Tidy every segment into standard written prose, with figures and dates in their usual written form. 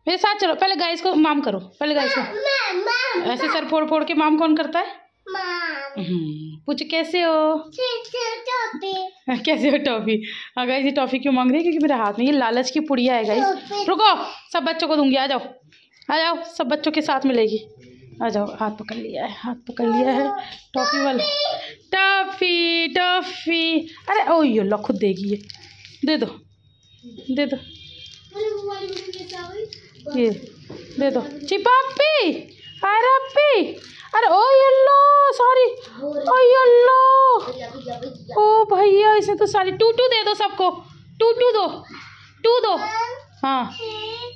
मेरे साथ चलो। पहले गाइस को माम करो, पहले गाइस को। ऐसे सर फोड़ फोड़ के माम कौन करता है? पूछ कैसे हो? कैसे हो टॉफी? हाँ गाइस, ये टॉफी क्यों मांग रही है? क्योंकि मेरे हाथ में ये लालच की पुड़िया है गाइस। रुको, सब बच्चों को दूंगी। आ जाओ आ जाओ, सब बच्चों के साथ मिलेगी। आ जाओ। हाथ पकड़ लिया है, हाथ पकड़ लिया है टॉफी वाला। Toffee toffee. अरे ओ ये लो, खुद देगी ये। दे दो दे दो, ये दे दो। चिपप्पी, अरे अप्पी, अरे ओ येल्लो, सॉरी, ओ येल्लो, ओ भैया इसने तो सारी टू टू दे दो सबको। टू टू दो, टू दो। हाँ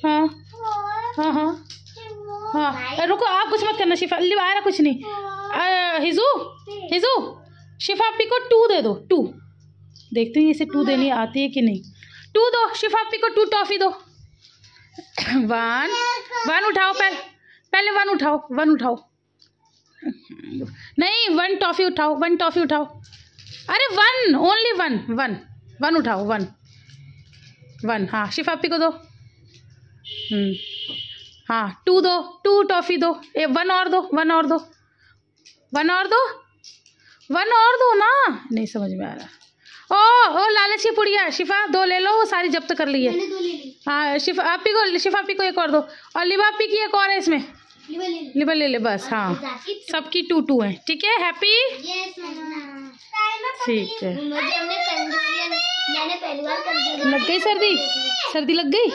हाँ हाँ हाँ हाँ। रुको, आप कुछ मत करना शिफा, लिवाया कुछ नहीं। हिजू हिजू, शिफा अप्पी को टू दे दो। टू देखते हैं इसे टू देनी आती है कि नहीं। टू दो शिफा अप्पी को, टू टॉफी दो। वन वन उठाओ, पहले पहले वन उठाओ, वन उठाओ। नहीं, वन टॉफी उठाओ, वन टॉफी उठाओ। अरे one, only one, one one उठाओ, वन वन। हाँ शिफा अप्पी को दो। हाँ टू दो, टू टॉफी दो। ए वन और दो, वन और दो, वन और दो, वन और दो ना। नहीं समझ में आ रहा। ओ लालची पुड़िया, शिफा दो ले लो, वो सारी जब्त कर ली है। हाँ शिफा अप्पी को एक और दो। और लिबा अप्पी की एक और है इसमें। लिबा ले ले बस। हाँ सबकी टू टू है, ठीक है। हैप्पी, ठीक है। लग गई सर्दी, सर्दी लग गई।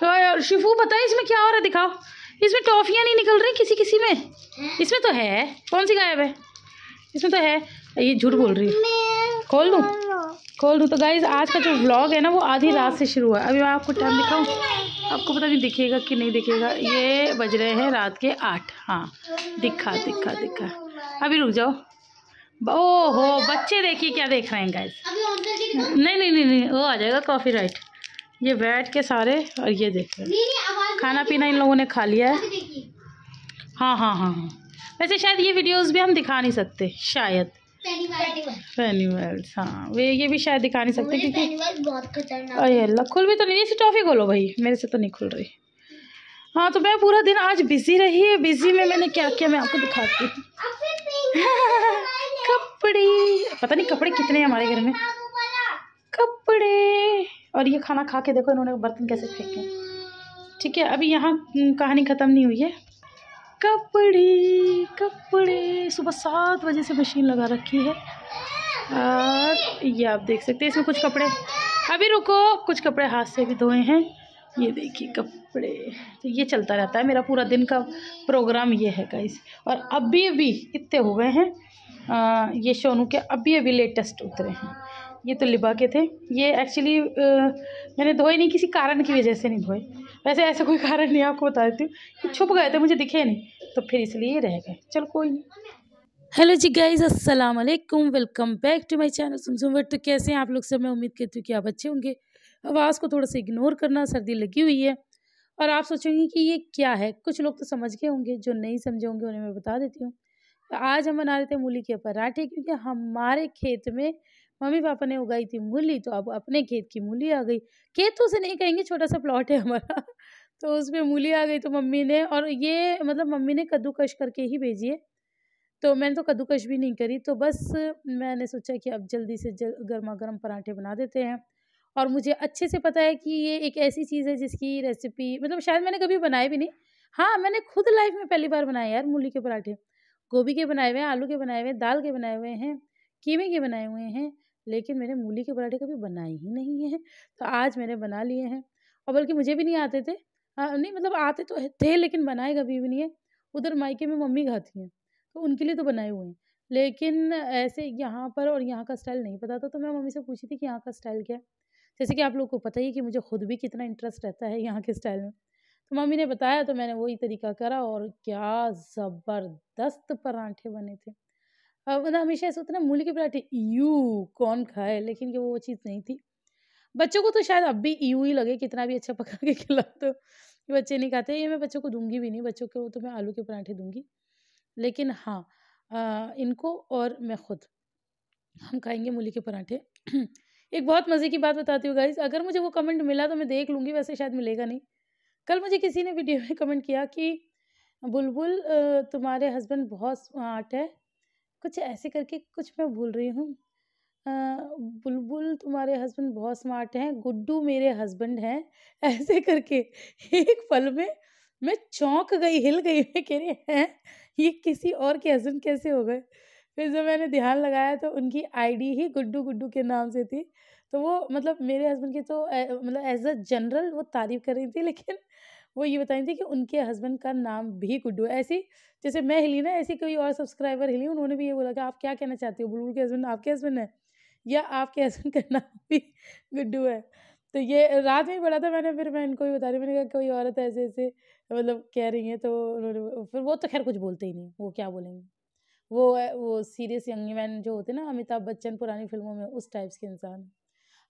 तो शिफू पता है इसमें क्या हो रहा है? दिखाओ, इसमें टॉफियाँ नहीं निकल रही किसी किसी में। इसमें तो है, कौन सी गायब है? इसमें तो है। ये झूठ बोल रही है। खोल दूँ, खोल दूँ। तो गाइज आज का जो व्लॉग है ना, वो आधी रात से शुरू हुआ है। अभी मैं आपको टाइम दिखाऊँ, आपको पता नहीं दिखेगा कि नहीं दिखेगा। ये बज रहे हैं रात के 8। हाँ दिखा दिखा दिखा। अभी रुक जाओ। ओहो बच्चे देखिए क्या देख रहे हैं गाइज। नहीं नहीं नहीं नहीं, वो आ जाएगा कॉपीराइट। ये बैठ के सारे, और ये देख रहे हैं। खाना पीना इन लोगों ने खा लिया है। हाँ हाँ हाँ हाँ। वैसे शायद ये वीडियोस भी हम दिखा नहीं सकते, शायद एनिमल्स। हाँ वे ये भी शायद दिखा नहीं सकते क्योंकि बहुत खतरनाक। अरे अल्लाह, खुल भी तो नहीं। इसी टॉफी खोलो भाई, मेरे से तो नहीं खुल रही। हाँ तो मैं पूरा दिन आज बिजी रही है। बिजी में मैंने क्या किया मैं आपको दिखाती हूँ। कपड़े, पता नहीं कपड़े कितने हैं हमारे घर में, कपड़े। और ये खाना खा के देखो इन्होंने बर्तन कैसे फेंके। ठीक है, अभी यहाँ कहानी ख़त्म नहीं हुई है। कपड़े कपड़े, सुबह 7 बजे से मशीन लगा रखी है। और ये आप देख सकते हैं इसमें कुछ कपड़े। अभी रुको, कुछ कपड़े हाथ से भी धोए हैं। ये देखिए कपड़े। तो ये चलता रहता है मेरा पूरा दिन का प्रोग्राम, ये है गाइस। और अभी अभी इतने हो गए हैं। ये सोनू के अभी अभी लेटेस्ट उतरे हैं। ये तो लिबा के थे। ये एक्चुअली मैंने धोए नहीं, किसी कारण की वजह से नहीं धोए। वैसे ऐसा कोई कारण नहीं, आपको बता देती हूँ। ये छुप गए थे, मुझे दिखे नहीं, तो फिर इसलिए रह गए। चल कोई नहीं। हेलो जी गाइस, अस्सलाम वालेकुम, welcome back to my channel zoom zoom world. तो कैसे हैं आप लोग सब? मैं उम्मीद करती हूँ कि आप अच्छे होंगे। आवाज़ को थोड़ा सा इग्नोर करना, सर्दी लगी हुई है। और आप सोचेंगे कि ये क्या है। कुछ लोग तो समझ गए होंगे, जो नहीं समझे होंगे उन्हें मैं बता देती हूँ। तो आज हम बना रहे थे मूली के पराठे, क्योंकि हमारे खेत में मम्मी पापा ने उगाई थी मूली। तो अब अपने खेत की मूली आ गई। खेत तो उसे नहीं कहेंगे, छोटा सा प्लॉट है हमारा। तो उसमें मूली आ गई। तो मम्मी ने, और ये मतलब मम्मी ने कद्दूकश करके ही भेजी है। तो मैंने तो कद्दूकश भी नहीं करी। तो बस मैंने सोचा कि अब जल्दी से गर्मा गर्म पराठे बना देते हैं। और मुझे अच्छे से पता है कि ये एक ऐसी चीज़ है जिसकी रेसिपी मतलब शायद मैंने कभी बनाई भी नहीं। हाँ मैंने खुद लाइफ में पहली बार बनाए यार मूली के पराठे। गोभी के बनाए हुए हैं, आलू के बनाए हुए हैं, दाल के बनाए हुए हैं, कीमे के बनाए हुए हैं, लेकिन मैंने मूली के पराठे कभी बनाए ही नहीं है। तो आज मैंने बना लिए हैं। और बल्कि मुझे भी नहीं आते थे। नहीं मतलब आते तो थे, लेकिन बनाए कभी भी नहीं है। उधर मायके में मम्मी खाती हैं, तो उनके लिए तो बनाए हुए हैं। लेकिन ऐसे यहाँ पर और यहाँ का स्टाइल नहीं पता था। तो मैं मम्मी से पूछी थी कि यहाँ का स्टाइल क्या है। जैसे कि आप लोगों को पता ही है कि मुझे खुद भी कितना इंटरेस्ट रहता है यहाँ के स्टाइल में। तो मम्मी ने बताया तो मैंने वही तरीका करा, और क्या ज़बरदस्त पराठे बने थे। मतलब हमेशा ऐसा होता है ना, मूली के पराठे यूँ कौन खाए, लेकिन ये वो चीज़ नहीं थी। बच्चों को तो शायद अब भी यूँ ही लगे, कितना भी अच्छा पका के खिला दो कि बच्चे नहीं खाते। ये मैं बच्चों को दूंगी भी नहीं, बच्चों को तो मैं आलू के पराठे दूंगी। लेकिन हाँ इनको और मैं खुद हम खाएंगे मूली के पराठे। एक बहुत मज़े की बात बताती हूँ गाइस, अगर मुझे वो कमेंट मिला तो मैं देख लूँगी, वैसे शायद मिलेगा नहीं। कल मुझे किसी ने वीडियो में कमेंट किया कि बुलबुल तुम्हारे हस्बैंड बहुत स्मार्ट है, कुछ ऐसे करके, कुछ मैं भूल रही हूँ। बुलबुल तुम्हारे हस्बैंड बहुत स्मार्ट हैं, गुड्डू मेरे हस्बैंड हैं, ऐसे करके। एक पल में मैं चौंक गई, हिल गई। मैं कह रही हैं, ये किसी और के हस्बैंड कैसे हो गए? फिर जब मैंने ध्यान लगाया तो उनकी आईडी ही गुड्डू गुड्डू के नाम से थी। तो वो मतलब मेरे हस्बैंड की तो मतलब एज़ अ जनरल वो तारीफ़ कर रही थी, लेकिन वो ये बता रही थी कि उनके हस्बैंड का नाम भी गुड्डू है। ऐसे ही जैसे मैं हिली ना, ऐसे कोई और सब्सक्राइबर हिली, उन्होंने भी ये बोला कि आप क्या कहना चाहती हो, बुलबुल के हस्बैंड आपके हस्बैंड हैं या आपके हस्बैंड का नाम भी गुड्डू है? तो ये रात में ही पढ़ा था मैंने, फिर मैं इनको ही बता रही, मैंने कहा कोई औरत ऐसे-ऐसे मतलब कह रही हैं, तो उन्होंने फिर वो तो ख़ैर कुछ बोलते ही नहीं, वो क्या बोलेंगे? वो सीरियस यंग मैन जो होते हैं ना, अमिताभ बच्चन पुरानी फ़िल्मों में, उस टाइप्स के इंसान हैं।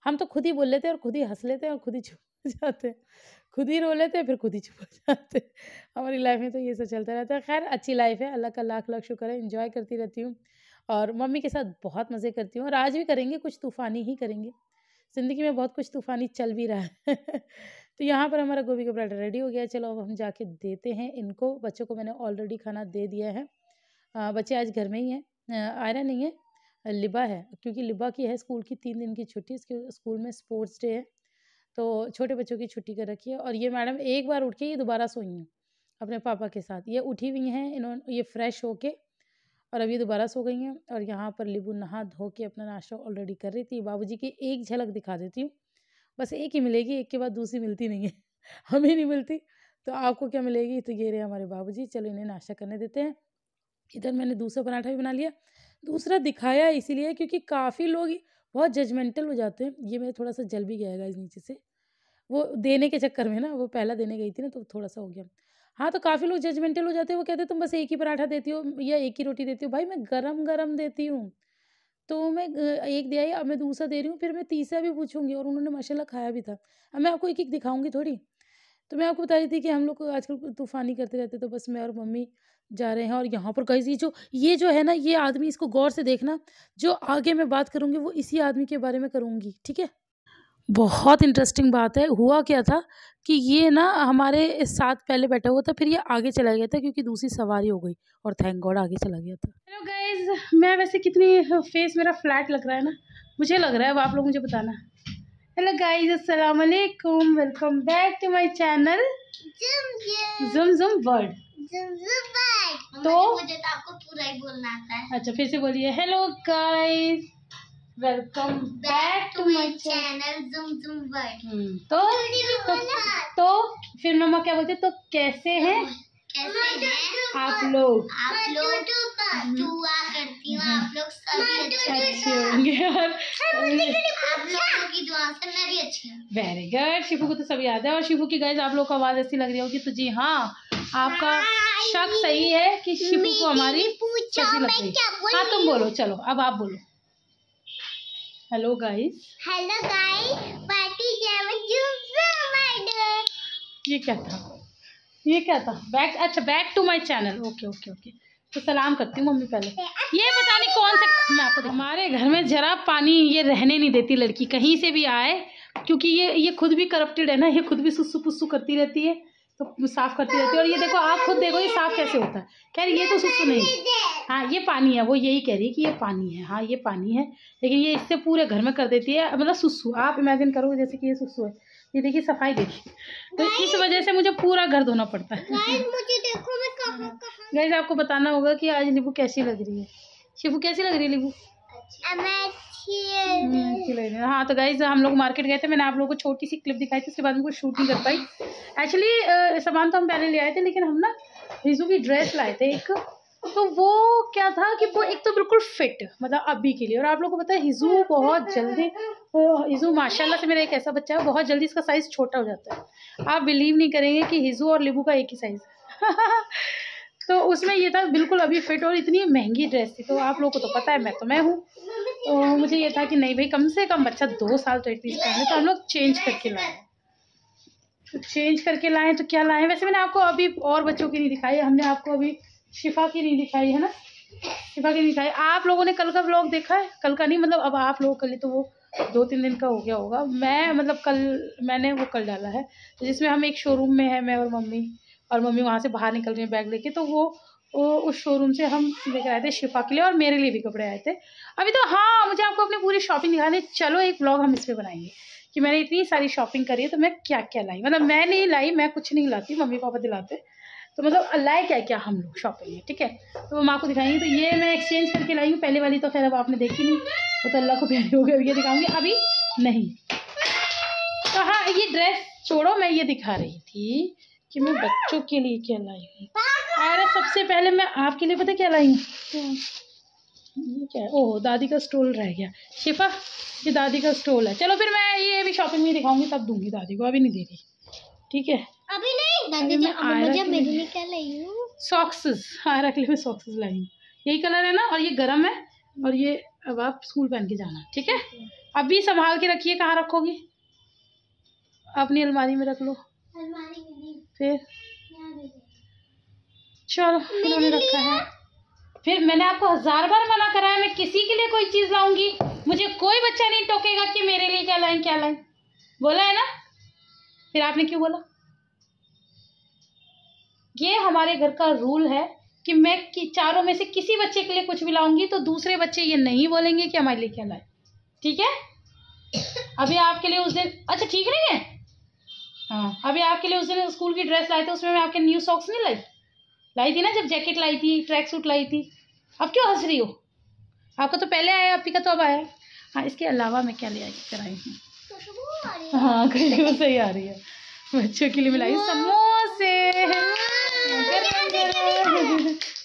हम तो खुद ही बोल लेते हैं और खुद ही हँस लेते हैं और खुद ही चुप हो जाते हैं। खुद ही रो लेते हैं, फिर खुद ही चुप हो जाते हैं। हमारी लाइफ़ में तो ये सब चलता रहता है। ख़ैर अच्छी लाइफ़ है, अल्लाह का लाख-लाख शुक्र है, एन्जॉय करती रहती हूँ और मम्मी के साथ बहुत मज़े करती हूँ और आज भी करेंगे, कुछ तूफ़ानी ही करेंगे। ज़िंदगी में बहुत कुछ तूफ़ानी चल भी रहा है। तो यहाँ पर हमारा गोभी का पराठा रेडी हो गया है। चलो अब हम जाके देते हैं इनको। बच्चों को मैंने ऑलरेडी खाना दे दिया है। बच्चे आज घर में ही हैं। आयरा नहीं है, लिबा है, क्योंकि लिबा की है स्कूल की 3 दिन की छुट्टी, इसके स्कूल में स्पोर्ट्स डे है, तो छोटे बच्चों की छुट्टी कर रखी है। और ये मैडम एक बार उठ के ये दोबारा सोई हैं अपने पापा के साथ। ये उठी हुई हैं, ये फ्रेश होके और अब ये दोबारा सो गई हैं। और यहाँ पर लिबू नहा धो के अपना नाश्ता ऑलरेडी कर रही थी। बाबूजी की एक झलक दिखा देती हूँ, बस एक ही मिलेगी, एक के बाद दूसरी मिलती नहीं है। हमें नहीं मिलती, तो आपको क्या मिलेगी? तो ये रहे हमारे बाबूजी। चलो इन्हें नाश्ता करने देते हैं। इधर मैंने दूसरा पराठा भी बना लिया। दूसरा दिखाया इसीलिए क्योंकि काफ़ी लोग बहुत जजमेंटल हो जाते हैं। ये मेरा थोड़ा-सा जल भी गया है गाइस नीचे से। वो देने के चक्कर में ना, वो पहला देने गई थी ना, तो थोड़ा-सा हो गया। हाँ, तो काफ़ी लोग जजमेंटल हो जाते हैं। वो कहते हैं तुम बस एक ही पराठा देती हो या एक ही रोटी देती हो। भाई मैं गरम-गरम देती हूँ। तो मैं एक दे आई, अब मैं दूसरा दे रही हूँ, फिर मैं तीसरा भी पूछूँगी और उन्होंने माशाल्लाह खाया भी था। अब मैं आपको एक-एक दिखाऊँगी थोड़ी। तो मैं आपको बता रही थी कि हम लोग को आजकल तूफ़ानी करते रहते, तो बस मैं और मम्मी जा रहे हैं। और यहाँ पर गाइस ये जो है ना, ये आदमी, इसको गौर से देखना, जो आगे मैं बात करूँगी वो इसी आदमी के बारे में करूँगी, ठीक है? बहुत इंटरेस्टिंग बात है। हुआ क्या था कि ये ना हमारे साथ पहले बैठा हुआ था, फिर ये आगे चला गया था क्योंकि दूसरी सवारी हो गई और थैंक गॉड आगे चला गया था। हेलो गाइस, मैं वैसे कितनी फेस मेरा फ्लैट लग रहा है ना, मुझे लग रहा है, वो आप लोग मुझे बताना। हेलो गाइस, अस्सलाम वालेकुम, welcome back to my channel zoom zoom world. तो मुझे तो आपको पूरा ही बोलना आता है। अच्छा, फिर से बोलिए। Hello guys, welcome back to my channel zoom zoom world. तो फिर मम्मा क्या बोलते, तो कैसे हैं आप लोग? दुआ करती हूँ आप लोग सभी अच्छे होंगे और आप लोगों की दुआ से मैं भी अच्छी हूँ। Very good. शिफू को तो सब याद है। और शिफू की गाइस आप लोग को आवाज़ ऐसी लग रही होगी, तो जी हाँ, आपका शक सही है कि शिफू को हमारी कैसी लग रही है। हाँ तुम बोलो, चलो अब आप बोलो। हेलो गाइस, ये क्या था? Back to my channel. Okay. तो सलाम करती हूँ मम्मी पहले। ये पता नहीं कौन से, मैं आपको, हमारे घर में जरा पानी ये रहने नहीं देती लड़की, कहीं से भी आए, क्योंकि ये खुद भी करप्टेड है ना, ये खुद भी सुसु पुस्सु करती रहती है, तो साफ करती रहती है। और ये देखो, आप खुद देखो ये साफ कैसे होता है। खैर ये तो सुसु नहीं, हाँ ये पानी है, वो यही कह रही है कि ये पानी है। हाँ ये पानी है, लेकिन ये इससे पूरे घर में कर देती है, मतलब सुसु। आप इमेजिन करो जैसे कि ये सुसु है। ये देखिए सफाई देखिए, तो इस वजह से मुझे पूरा घर धोना पड़ता है। मुझे देखो मैं कहाँ गाइस, आपको बताना होगा कि आज लिबू कैसी लग रही है। शिफू कैसी लग रही है लिबू? अच्छी लग रही है। हाँ तो गाइस, हम लोग मार्केट गए थे, मैंने आप लोगों को छोटी सी क्लिप दिखाई थी, उसके बाद में कुछ शूट नहीं कर पाई। एक्चुअली सामान तो हम पहले ले आए थे, लेकिन हम ना हिजू की ड्रेस लाए थे एक, तो वो क्या था कि वो एक तो बिल्कुल फिट, मतलब अभी के लिए। और आप लोगों को पता है हिजू बहुत जल्दी, हिजू माशाल्लाह से मेरा एक ऐसा बच्चा है, बहुत जल्दी इसका साइज़ छोटा हो जाता है। आप बिलीव नहीं करेंगे कि हिजू और लिबू का एक ही साइज़ तो उसमें ये था बिल्कुल अभी फिट, और इतनी महंगी ड्रेस थी। तो आप लोगों को तो पता है मैं हूँ, तो मुझे ये था कि नहीं भाई, कम से कम बच्चा 2 साल तो एटलीस्ट पहले, तो हम लोग चेंज करके लाए। तो क्या लाए, वैसे मैंने आपको अभी और बच्चों की नहीं दिखाई, हमने आपको अभी शिफा की नहीं दिखाई है ना, शिफा की नहीं दिखाई। आप लोगों ने कल का व्लॉग देखा है? कल का नहीं, मतलब अब आप लोगों के लिए तो वो 2-3 दिन का हो गया होगा। मैं मतलब कल मैंने वो कल डाला है, जिसमें हम एक शोरूम में है, मैं और मम्मी वहाँ से बाहर निकल रही हैं बैग लेके, तो वो उस शोरूम से हम लेकर आए थे शिफा के लिए और मेरे लिए भी कपड़े आए थे अभी। तो हाँ, मुझे आपको अपनी पूरी शॉपिंग दिखानी, चलो एक व्लॉग हम इस पर बनाएंगे कि मैंने इतनी सारी शॉपिंग करी है तो मैं क्या क्या लाई। मतलब मैं नहीं लाई, मैं कुछ नहीं लाती, मम्मी पापा दिलाते, तो मतलब लाए क्या क्या हम लोग शॉपिंग में, ठीक है। तो वो माँ को दिखाएंगे। तो ये मैं एक्सचेंज करके लाई हूँ, पहले वाली तो खैर अब आपने देखी नहीं, वो तो अल्लाह को प्यारी हो गई, ये दिखाऊंगी अभी नहीं। तो हाँ, ये ड्रेस छोड़ो, मैं ये दिखा रही थी कि मैं बच्चों के लिए क्या लाई हूँ। अरे सबसे पहले मैं आपके लिए पता क्या लाई हूँ, ये क्या है, ओह दादी का स्टोल रह गया। शिफा, ये दादी का स्टोल है। चलो फिर मैं ये भी शॉपिंग में दिखाऊंगी, तब दूंगी दादी को, अभी नहीं दे रही, ठीक है। अभी नहीं दादी जी, मुझे मेरे लिए क्या लाई हूँ, सॉक्सेस। आयरा के लिए मैं सॉक्सेस लाई हूँ, यही कलर है ना, और ये गर्म है, और ये अब आप स्कूल पहन के जाना, ठीक है। अभी संभाल के रखिए, कहाँ रखोगी, अपनी अलमारी में रख लो। अलमारी में नहीं, फिर चलो इन्होंने रखा है। फिर मैंने आपको 1000 बार मना करा है, मैं किसी के लिए कोई चीज लाऊंगी, मुझे कोई बच्चा नहीं टोकेगा कि मेरे लिए क्या लाएं क्या लाएं, बोला है ना। फिर आपने क्यों बोला। ये हमारे घर का रूल है कि मैं चारों में से किसी बच्चे के लिए कुछ भी लाऊंगी तो दूसरे बच्चे ये नहीं बोलेंगे कि हमारे लिए क्या लाए, ठीक है। अभी आपके लिए उस दिन, अच्छा ठीक नहीं है, हाँ अभी आपके लिए उस दिन स्कूल की ड्रेस लाए थे, उसमें मैं आपके न्यू सॉक्स नहीं लाई थी ना, जब जैकेट लाई थी, ट्रैक सूट लाई थी। अब क्यों हंस रही हो, आपका तो पहले आया, आपकी का तो अब आया। हाँ, इसके अलावा मैं क्या ले आई कराई हूँ, हाँ खुशबू सही आ रही है। बच्चों के लिए मैं लाई समोसे,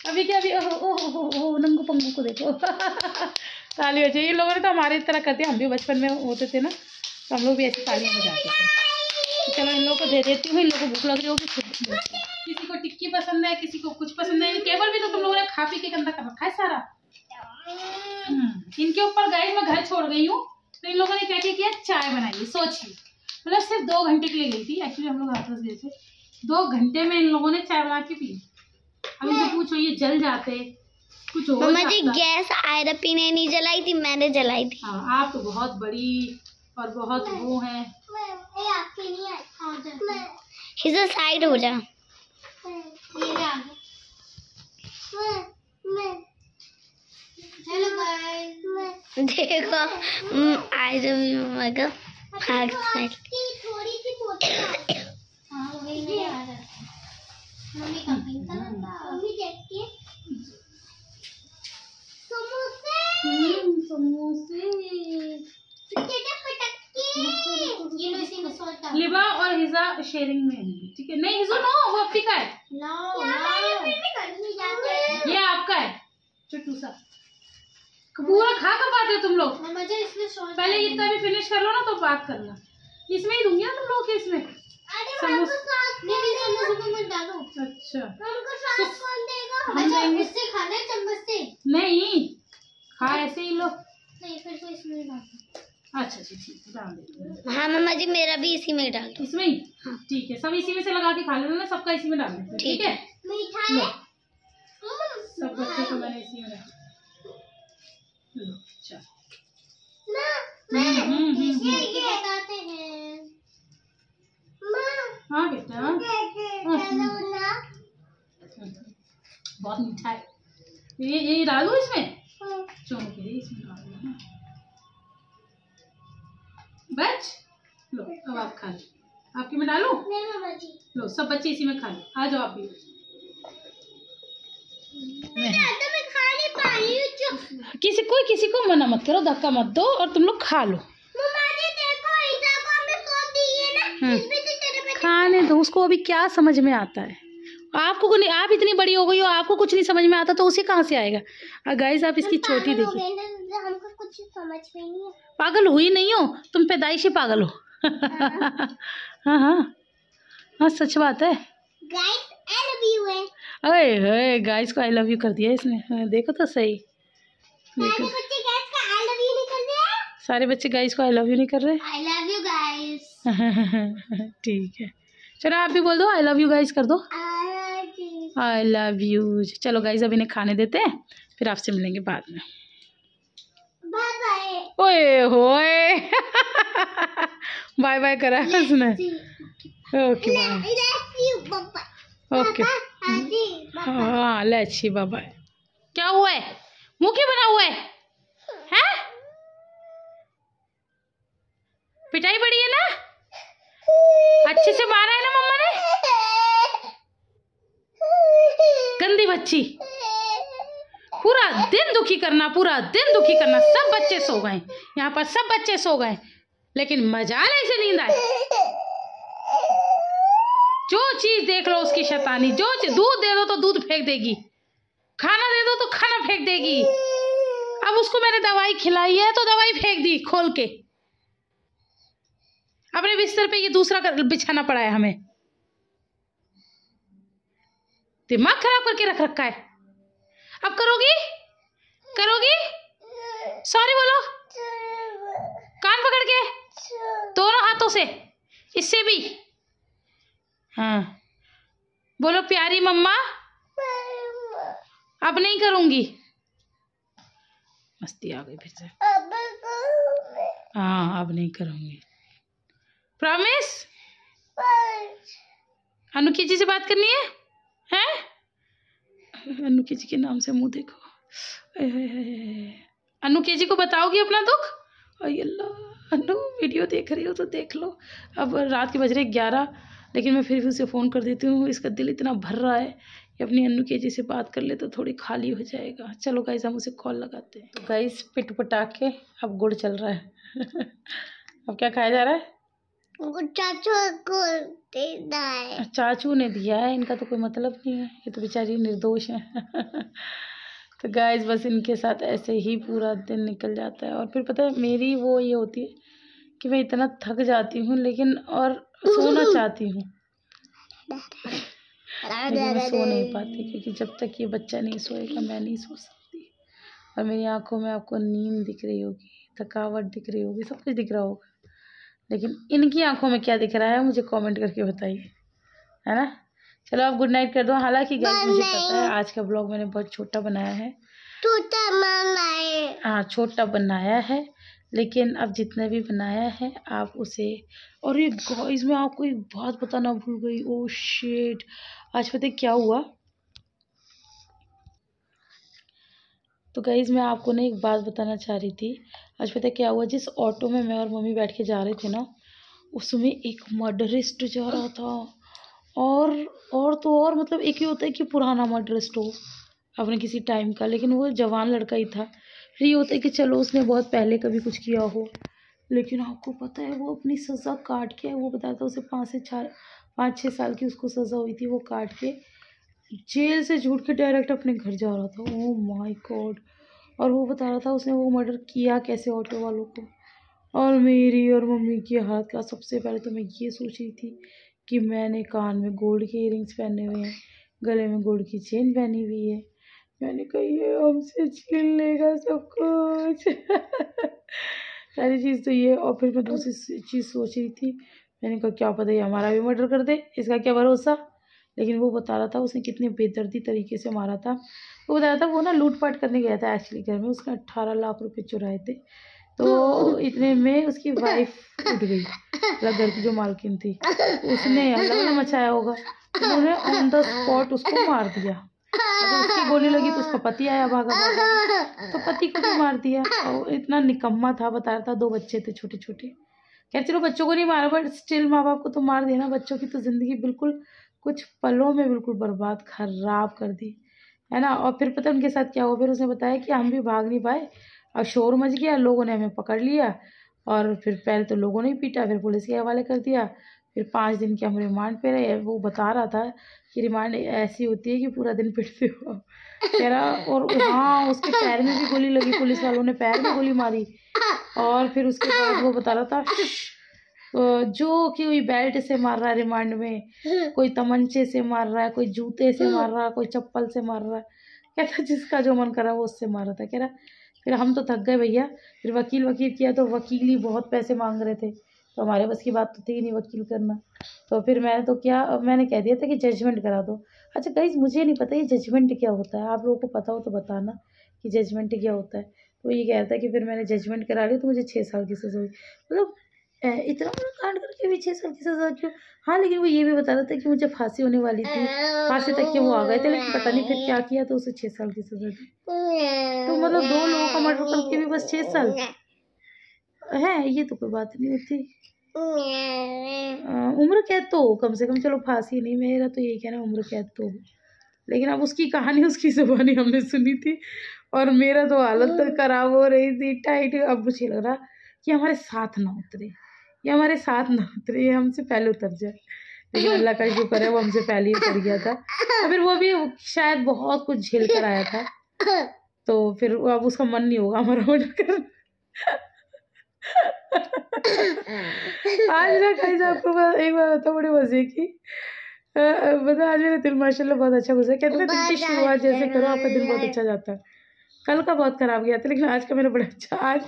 अभी क्या, अभी ओह नंगू पंगू को देखो। ताली बजे, ये लोगों ने तो हमारे तरह करते हैं, हम भी बचपन में होते थे ना, तो हम लोग भी ऐसी तालियां बजाते थे। चलो इन लोगों को दे देती हूँ, इन लोगों को भूख लग रही होगी, किसी को टिक्की पसंद है, किसी को कुछ पसंद है। केवल भी तो तुम लोगों ने खा पी के गंदा कर रखा है सारा। इनके ऊपर गाइस मैं घर छोड़ गई हूँ, तो इन लोगों ने क्या क्या किया, चाय बनाई, सोचिए। मतलब सिर्फ 2 घंटे के लिए गई थी, एक्चुअली हम लोग वापस गए थे, 2 घंटे में इन लोगों ने चाय बना के पी। अब इनसे पूछो ये जल जाते कुछ हो मम्मा जी, गैस आयरा पी ने नहीं जलाई थी, मैंने जलाई थी। हाँ, आप तो बहुत बड़ी और बहुत वो है। इधर साइड हो जा। हेलो गाइस, देखो आई लव यू मगर थोड़ी सी फोटो। हां वही नहीं आ रहा, मम्मी का पिंक कलर का, मम्मी देखिए समोसे, समोसे लिबा और हिजा शेयरिंग में है, ठीक है। नहीं हिजू नो, वो आपकी का है, ये आपका है चुट्टू सा, पूरा खा कर पाते हो तुम लोग। पहले इतना भी फिनिश कर लो ना, तो बात करना। इसमें ही दूंगी ना तुम लोग के, इसमें अच्छा नहीं खा, ऐसे ही लो। अच्छा जी ठीक है, डाल देते। हाँ मम्मा जी, मेरा भी इसी में डाल दो। इसमें ही, ठीक है, सब इसी में से लगा के खा लेना ना, सबका इसी में डाल देते, ठीक है। सब बच्चों को मैंने इसी में डाल, चल हाँ बेटा, बहुत मीठा है ये डालू इसमें, चलो के लिए इसमें डाल दो बच लो। अब आप खा लो, आपके में डालू, लो सब बच्चे इसी में खा लो, आ जाओ आप भी। किसी को मना मत करो, धक्का मत दो, और तुम लोग खा लो। खाने दो उसको, अभी क्या समझ में आता है आपको, नहीं आप इतनी बड़ी हो गई हो, आपको कुछ नहीं समझ में आता तो उसे कहाँ से आएगा। गाइस आप इसकी चोटी देखिए, हमको कुछ समझ में नहीं है। पागल हुई नहीं हो तुम, पैदाइशी पागल हो। हाँ हाँ हाँ सच बात है। गाइस आई लव यू है, अरे गाइस को आई लव यू कर दिया इसने, देखो तो सही। सारे बच्चे गाइस का आई लव यू नहीं कर रहे, सारे बच्चे गाइस को आई लव यू नहीं कर रहे। I love you guys. ठीक है, चलो आप भी बोल दो आई लव यू गाइस, कर दो आई लव यू। चलो गाइस अब इन्हें खाने देते हैं, फिर आपसे मिलेंगे बाद में। Bye bye. ओए होए बाय बाय करा है उसने। Okay bye. ओके हाँ लच्छी बाय। क्या हुआ है? मुंह क्यों बना हुआ है? हैं? पिटाई पड़ी है ना? अच्छे से मारा है ना मम्मा ने? गंदी बच्ची, पूरा दिन दुखी करना, पूरा दिन दुखी करना। सब बच्चे सो गए यहाँ पर, सब बच्चे सो गए, लेकिन मजाल ऐसे नींद आए। जो चीज देख लो उसकी शैतानी। जो दूध दे दो तो दूध फेंक देगी, खाना दे दो तो खाना फेंक देगी। अब उसको मैंने दवाई खिलाई है तो दवाई फेंक दी खोल के। अपने बिस्तर पे ये दूसरा बिछाना पड़ा है हमें। दिमाग खराब करके रख रखा है। अब करोगी? करोगी? सॉरी बोलो, कान पकड़ के दोनों हाथों से, इससे भी। हाँ बोलो प्यारी मम्मा, अब नहीं करूंगी। मस्ती आ गई फिर से। हाँ अब नहीं करूंगी, प्रॉमिस। अनुकी जी से बात करनी है? हैं? अनुकी जी के नाम से मुंह देखो। अनुकी जी को बताओगी अपना दुख? अरे अल्लाह, अनु वीडियो देख रही हो तो देख लो। अब रात के बज रहे 11, लेकिन मैं फिर भी उसे फ़ोन कर देती हूँ। इसका दिल इतना भर रहा है कि अपनी अनुकी जी से बात कर ले तो थोड़ी खाली हो जाएगा। चलो गाइस हम उसे कॉल लगाते हैं। तो गाइस पिट पटा के अब गुड़ चल रहा है अब क्या खाया जा रहा है? चाचू को देना है। चाचू ने दिया है, इनका तो कोई मतलब नहीं है, ये तो बेचारी निर्दोष है तो गाइस बस इनके साथ ऐसे ही पूरा दिन निकल जाता है। और फिर पता है मेरी वो ये होती है कि मैं इतना थक जाती हूँ लेकिन और सोना चाहती हूँ, लेकिन मैं सो नहीं पाती क्योंकि जब तक ये बच्चा नहीं सोएगा मैं नहीं सो सकती। और मेरी आंखों में आपको नींद दिख रही होगी, थकावट दिख रही होगी, सब कुछ दिख रहा होगा, लेकिन इनकी आंखों में क्या दिख रहा है मुझे कमेंट करके बताइए, है ना। चलो आप गुड नाइट कर दो। हालांकि गाइस मुझे पता है आज का ब्लॉग मैंने बहुत छोटा बनाया है, हाँ छोटा बनाया है, लेकिन अब जितना भी बनाया है आप उसे। और ये गाइस मैं आपको एक बात बताना भूल गई। ओ शिट, आज पता है क्या हुआ। तो गाइस मैं आपको ना एक बात बताना चाह रही थी। आज पता है क्या हुआ, जिस ऑटो में मैं और मम्मी बैठ के जा रहे थे ना, उसमें एक मर्डरिस्ट जा रहा था। और तो और मतलब एक ही होता है कि पुराना मर्डरिस्ट हो अपने किसी टाइम का, लेकिन वो जवान लड़का ही था। फिर ये होता है कि चलो उसने बहुत पहले कभी कुछ किया हो, लेकिन आपको पता है वो अपनी सज़ा काट के, वो बताया था उसे 5 से 6 साल की उसको सज़ा हुई थी, वो काट के जेल से छूट के डायरेक्ट अपने घर जा रहा था। Oh my God. और वो बता रहा था उसने वो मर्डर किया कैसे ऑटो वालों को। और मेरी और मम्मी की हालत का, सबसे पहले तो मैं ये सोच रही थी कि मैंने कान में गोल्ड के इयरिंग्स पहने हुए हैं, गले में गोल्ड की चेन पहनी हुई है, मैंने कहा ये हमसे छीन लेगा सब कुछ सारी चीज़ तो ये। और फिर मैं दूसरी चीज़ सोच रही थी, मैंने कहा क्या पता ये हमारा भी मर्डर कर दे, इसका क्या भरोसा। लेकिन वो बता रहा था उसने कितने बेदर्दी तरीके से मारा था। वो बता रहा था वो ना लूटपाट करने गया था एक्चुअली घर में, उसने 18 लाख रुपए चुराए थे। तो इतने में उसकी वाइफ उठ गई, मतलब घर की जो मालकिन थी, उसने हल्ला मचाया होगा, उन्होंने ऑन द स्पॉट उसको मार दिया। अगर उसकी गोली लगी तो उसका पति आया भागा भागा, तो पति को भी मार दिया। और इतना निकम्मा था, बता रहा था 2 बच्चे थे छोटे छोटे। खैर चलो बच्चों को नहीं मारा, बट स्टिल माँ बाप को तो मार दिया ना। बच्चों की तो ज़िंदगी बिल्कुल कुछ पलों में बिल्कुल बर्बाद खराब कर दी, है ना। और फिर पता उनके साथ क्या हुआ, फिर उसने बताया कि हम भी भाग नहीं पाए और शोर मच गया, लोगों ने हमें पकड़ लिया। और फिर पहले तो लोगों ने ही पीटा, फिर पुलिस के हवाले कर दिया। फिर 5 दिन के हम रिमांड पे रहे। वो बता रहा था कि रिमांड ऐसी होती है कि पूरा दिन पिटते हो, कह रहा। और हाँ उसके पैर में भी गोली लगी, पुलिस वालों ने पैर में गोली मारी। और फिर उसके बाद वो बता रहा था जो कि कोई बेल्ट से मार रहा है रिमांड में, कोई तमंचे से मार रहा है, कोई जूते से मार रहा है, कोई चप्पल से मार रहा है। कहता जिसका जो मन करा वो उससे मारा था, कह रहा। फिर हम तो थक गए भैया, फिर वकील किया तो वकील ही बहुत पैसे मांग रहे थे, तो हमारे बस की बात तो थी नहीं वकील करना। तो फिर मैंने कह दिया था कि जजमेंट करा दो। अच्छा गाइस मुझे नहीं पता ये जजमेंट क्या होता है, आप लोगों को पता हो तो बताना कि जजमेंट क्या होता है। तो ये कह रहा था कि फिर मैंने जजमेंट करा ली तो मुझे 6 साल की सज़ा हुई। मतलब इतना बड़ा कांड करके भी 6 साल की सज़ा क्यों? हाँ, लेकिन वो ये भी बता रहा था कि मुझे फांसी होने वाली थी, फांसी तक के वो आ गए थे, लेकिन पता नहीं फिर क्या किया तो उसे 6 साल की सज़ा दी। तो मतलब 2 लोगों का मर्डर करके भी बस 6 साल है, ये तो कोई बात नहीं होती। उम्र कैद तो हो कम से कम, चलो फांसी नहीं, मेरा तो यही कहना है उम्र कैद तो हो। लेकिन अब उसकी कहानी उसकी ज़ुबानी हमने सुनी थी और मेरा तो हालत खराब हो रही थी, टाइट। अब मुझे लग रहा कि हमारे साथ ना उतरे, ये हमारे साथ ना उतरे, ये हमसे पहले उतर जाए। लेकिन अल्लाह का शुक्र है वो हमसे पहले ही उतर गया था। और फिर वो भी शायद बहुत कुछ झेल कर आया था, तो फिर अब उसका मन नहीं होगा हमारा मर्डर करना। आज ना गाइस आपको एक बार बताऊं बड़े मजे की, मतलब आज मेरा दिन माशाल्लाह बहुत अच्छा गुजरा। कहते हैं दिन की शुरुआत जैसे करो आपका दिन बहुत अच्छा जाता है। कल का बहुत खराब गया था, लेकिन आज का मेरा बड़ा अच्छा। आज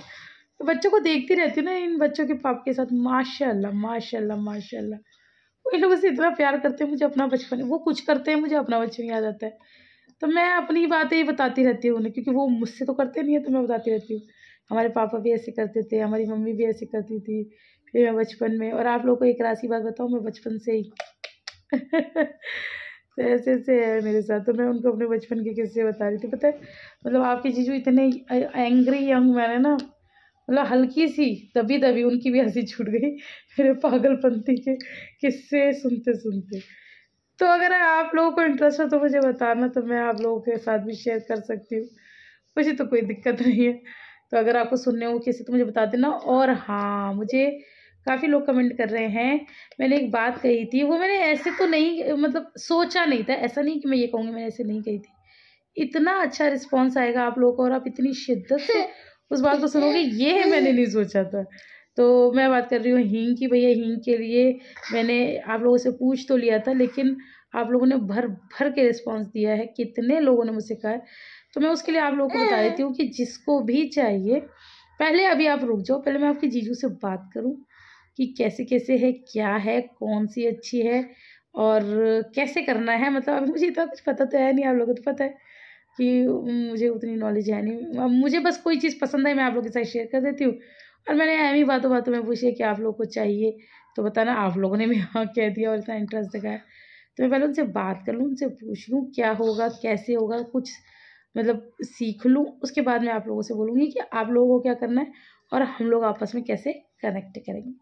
बच्चों को देखती रहती हूँ ना, इन बच्चों के पाप के साथ, माशाल्लाह माशाल्लाह माशाल्लाह, वो इन लोगों से इतना प्यार करते हैं, मुझे अपना बचपन, वो कुछ करते हैं मुझे अपना बचपन याद आता है। तो मैं अपनी बातें ही बताती रहती हूँ उन्हें, क्योंकि वो मुझसे तो करते नहीं है, तो मैं बताती रहती हूँ हमारे पापा भी ऐसे करते थे, हमारी मम्मी भी ऐसे करती थी, फिर मैं बचपन में। और आप लोगों को एक रासी बात बताऊँ, मैं बचपन से ही तो ऐसे ऐसे है मेरे साथ। तो मैं उनको अपने बचपन के किस्से बता रही थी। पता है मतलब आपके जीजू इतने एंग्री यंग मैन है ना, मतलब हल्की सी दबी दबी उनकी भी हंसी छूट गई मेरे पागलपंती के किस्से सुनते सुनते। तो अगर आप लोगों को इंटरेस्ट हो तो मुझे बताना, तो मैं आप लोगों के साथ भी शेयर कर सकती हूँ, मुझे तो कोई दिक्कत नहीं है। तो अगर आपको सुनने हो किसी तो मुझे बता देना। और हाँ, मुझे काफ़ी लोग कमेंट कर रहे हैं, मैंने एक बात कही थी, वो मैंने ऐसे तो नहीं, मतलब सोचा नहीं था, ऐसा नहीं कि मैं ये कहूँगी मैंने ऐसे नहीं कही थी। इतना अच्छा रिस्पॉन्स आएगा आप लोगों को और आप इतनी शिद्दत से उस बात को सुनोगे, ये मैंने नहीं सोचा था। तो मैं बात कर रही हूँ हींग की। भैया हींग के लिए मैंने आप लोगों से पूछ तो लिया था, लेकिन आप लोगों ने भर भर के रिस्पॉन्स दिया है, कितने लोगों ने मुझसे कहा है। तो मैं उसके लिए आप लोगों को बता देती हूँ कि जिसको भी चाहिए, पहले अभी आप रुक जाओ, पहले मैं आपकी जीजू से बात करूँ कि कैसे कैसे है, क्या है, कौन सी अच्छी है और कैसे करना है। मतलब अभी मुझे इतना कुछ पता तो है नहीं, आप लोगों को तो पता है कि मुझे उतनी नॉलेज है नहीं। अब मुझे बस कोई चीज़ पसंद है मैं आप लोगों के साथ शेयर कर देती हूँ। और मैंने एम ही बातों बातों में पूछी है कि आप लोगों को चाहिए तो बताना। आप लोगों ने भी हाँ कह दिया और इतना इंटरेस्ट दिखाया, तो मैं पहले उनसे बात कर लूँ, उनसे पूछ लूँ क्या होगा कैसे होगा, कुछ मतलब सीख लूँ। उसके बाद मैं आप लोगों से बोलूँगी कि आप लोगों को क्या करना है और हम लोग आपस में कैसे कनेक्ट करेंगे।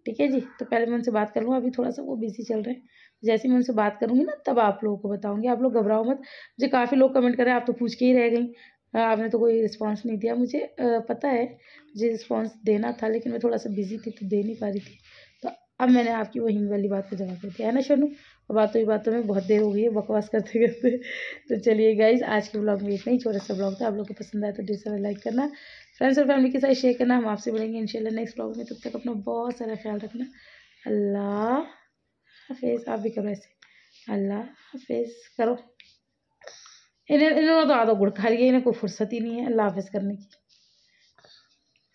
ठीक है जी। तो पहले मैं उनसे बात कर लूँ, अभी थोड़ा सा वो बिजी चल रहे हैं। जैसे ही मैं उनसे बात करूँगी ना तब आप लोगों को बताऊँगी। आप लोग घबराओ मत। मुझे काफ़ी लोग कमेंट कर रहे हैं आप तो पूछ के ही रह गई, आपने तो कोई रिस्पॉन्स नहीं दिया। मुझे पता है मुझे रिस्पॉन्स देना था, लेकिन मैं थोड़ा सा बिजी थी तो दे नहीं पा रही थी। तो अब मैंने आपकी वो हिंग वाली बात का जवाब दे दिया है ना शनू। बातों ही बातों में बहुत देर हो गई है बकवास करते करते। तो चलिए गाइज, आज के ब्लॉग में इतना ही छोटा सा ब्लॉग था। आप लोग को पसंद आया तो डिस लाइक करना, फ्रेंड्स और फैमिली के साथ शेयर करना। हम आपसे मिलेंगे इंशाल्लाह नेक्स्ट ब्लॉग में। तब तक अपना बहुत सारा ख्याल रखना। अल्लाह हाफिज़। आप भी करो ऐसे, अल्लाह हाफिज़ करो। इन्होंने तो आधा गुड़ खा लिया, इन्हें कोई फुर्सत ही नहीं है अल्लाह हाफिज़ करने की।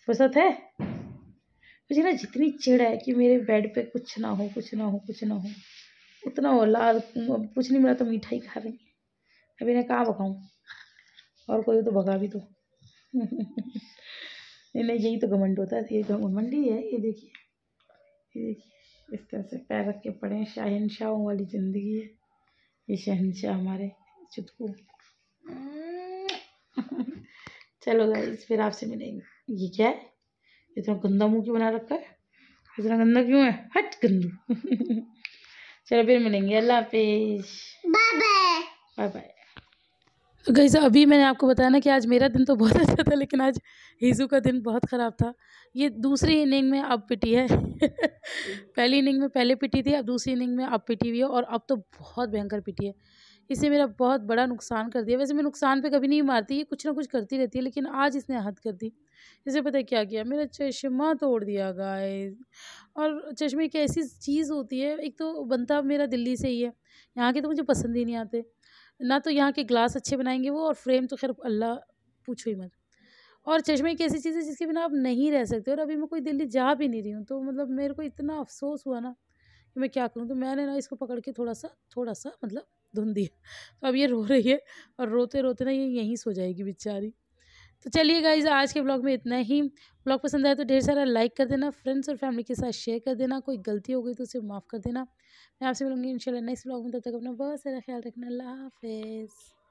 फुर्सत है मुझे ना, जितनी चिढ़ है कि मेरे बेड पे कुछ ना हो कुछ ना हो कुछ ना हो, उतना हो लाल कुछ नहीं मिला तो मिठाई खा रही। अब इन्हें कहाँ भगाऊँ, और कोई तो भगा भी तो इन्हें यही तो घमंड होता है, ये घमंड ही है। ये देखिए ये देखिए इस तरह से पैर रख के पड़े हैं। शहनशाहों वाली ज़िंदगी है ये, शहनशाह हमारे चुटकू। चलो गाइस फिर आपसे मिलेंगे। ये क्या है, इतना गंदा मुंह क्यों बना रखा है, इतना गंदा क्यों है, हट गंदू। चलो फिर मिलेंगे, अल्लाह हाफिज, बाय बाय बाय। तो गाइस अभी मैंने आपको बताया ना कि आज मेरा दिन तो बहुत अच्छा था, लेकिन आज हीजू का दिन बहुत ख़राब था। ये दूसरी इनिंग में अब पिटी है पहली इनिंग में पहले पिटी थी, अब दूसरी इनिंग में अब पिटी हुई है, और अब तो बहुत भयंकर पिटी है। इसने मेरा बहुत बड़ा नुकसान कर दिया। वैसे मैं नुकसान पे कभी नहीं मारती, ये कुछ ना कुछ करती रहती है, लेकिन आज इसने हद कर दी। इसे पता है क्या किया, मेरा चश्मा तोड़ दिया गाइस। और चश्मे की ऐसी चीज़ होती है, एक तो बनता मेरा दिल्ली से ही है, यहाँ के तो मुझे पसंद ही नहीं आते ना। तो यहाँ के ग्लास अच्छे बनाएंगे वो, और फ्रेम तो खैर अल्लाह पूछो ही मत। और चश्मे एक ऐसी चीज़ है जिसके बिना आप नहीं रह सकते। और अभी मैं कोई दिल्ली जा भी नहीं रही हूँ, तो मतलब मेरे को इतना अफसोस हुआ ना कि मैं क्या करूँ। तो मैंने ना इसको पकड़ के थोड़ा सा मतलब धुन दिया। तो अब ये रो रही है, और रोते रोते ना ये यहीं सो जाएगी बेचारी। तो चलिए गाइज, आज के ब्लॉग में इतना ही। ब्लॉग पसंद आया तो ढेर सारा लाइक कर देना, फ्रेंड्स और फैमिली के साथ शेयर कर देना, कोई गलती हो गई तो उसे माफ़ कर देना। मैं आपसे मिलूंगी इंशाल्लाह नेक्स्ट ब्लॉग में, तब तक अपना बहुत सारा ख्याल रखना। अल्लाह हाफिज़।